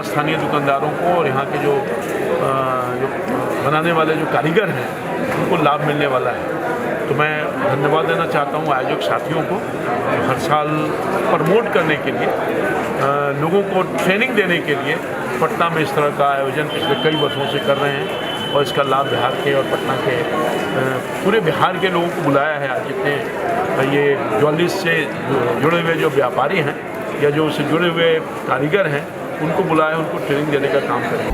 स्थानीय दुकानदारों को और यहाँ के जो बनाने वाले जो कारीगर हैं उनको लाभ मिलने वाला है। तो मैं धन्यवाद देना चाहता हूँ आयोजक साथियों को, हर साल प्रमोट करने के लिए, लोगों को ट्रेनिंग देने के लिए पटना में इस तरह का आयोजन पिछले कई वर्षों से कर रहे हैं और इसका लाभ बिहार के और पटना के पूरे बिहार के लोगों को बुलाया है। आज जितने ये ज्वेलरी से जुड़े हुए जो व्यापारी हैं या जो उससे जुड़े हुए कारीगर हैं उनको बुलाया, उनको ट्रेनिंग देने का काम करें।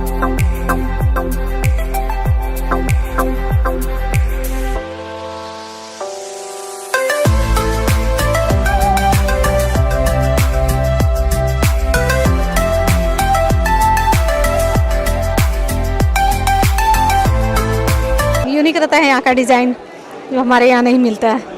यूनिक रहता है यहाँ का डिज़ाइन, जो हमारे यहाँ नहीं मिलता है।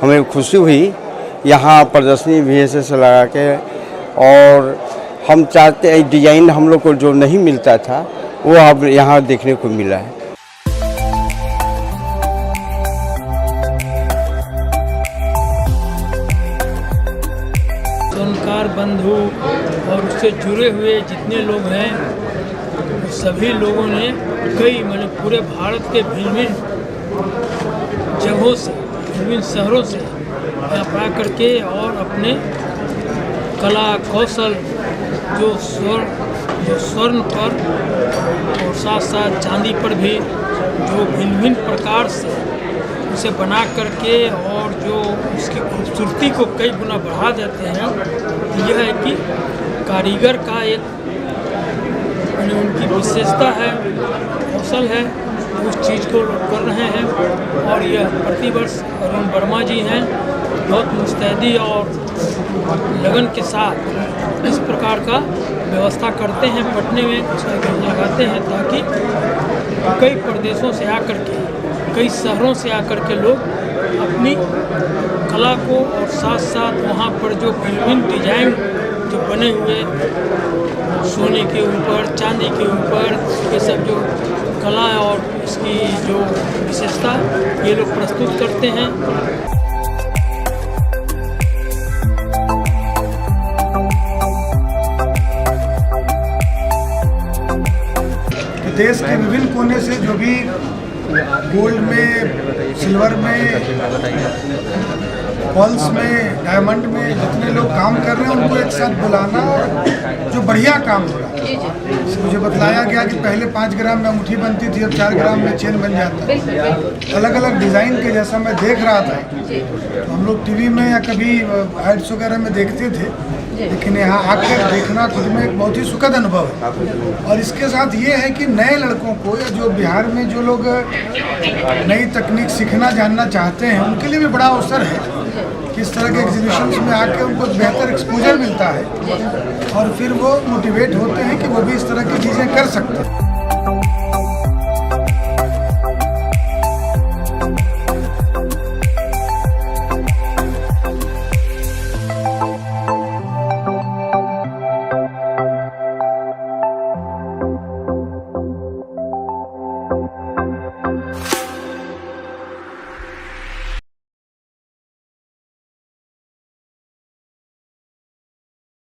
हमें खुशी हुई यहाँ प्रदर्शनी भी ऐसे लगा के, और हम चाहते हैं डिज़ाइन हम लोग को जो नहीं मिलता था वो अब यहाँ देखने को मिला है। सोनकार बंधु और उससे जुड़े हुए जितने लोग हैं सभी लोगों ने कई पूरे भारत के भिन्न जगहों से, विभिन्न शहरों से यहाँ आ करके और अपने कला कौशल जो स्वर्ण पर और साथ साथ चांदी पर भी जो भिन्न प्रकार से उसे बना करके और जो उसकी खूबसूरती को कई गुना बढ़ा देते हैं। यह है कि कारीगर का एक उनकी विशेषता है, कौशल है, उस चीज़ को कर रहे हैं। और यह प्रतिवर्ष अरुण वर्मा जी हैं, बहुत मुस्तैदी और लगन के साथ इस प्रकार का व्यवस्था करते हैं, पटने में लगाते हैं ताकि कई प्रदेशों से आकर के, कई शहरों से आकर के लोग अपनी कला को और साथ साथ वहाँ पर जो विभिन्न डिजाइन जो बने हुए सोने के ऊपर, चांदी के ऊपर, ये सब जो कला और इसकी जो विशेषता ये लोग प्रस्तुत करते हैं। देश के विभिन्न कोने से जो भी गोल्ड में, सिल्वर में, पल्स में, डायमंड में जितने लोग काम कर रहे हैं उनको एक साथ बुलाना और जो बढ़िया काम हो रहा है। मुझे बतलाया गया कि पहले 5 ग्राम में अंगूठी बनती थी, अब 4 ग्राम में चेन बन जाता है। अलग अलग डिज़ाइन के जैसा मैं देख रहा था, तो हम लोग टीवी में या कभी एड्स वगैरह में देखते थे, लेकिन यहाँ आकर देखना खुद में एक बहुत ही सुखद अनुभव है। और इसके साथ ये है कि नए लड़कों को या जो बिहार में जो लोग नई तकनीक सीखना जानना चाहते हैं उनके लिए भी बड़ा अवसर है कि इस तरह के एग्जीबिशंस में आके उनको बेहतर एक्सपोजर मिलता है और फिर वो मोटिवेट होते हैं कि वो भी इस तरह की चीज़ें कर सकते हैं।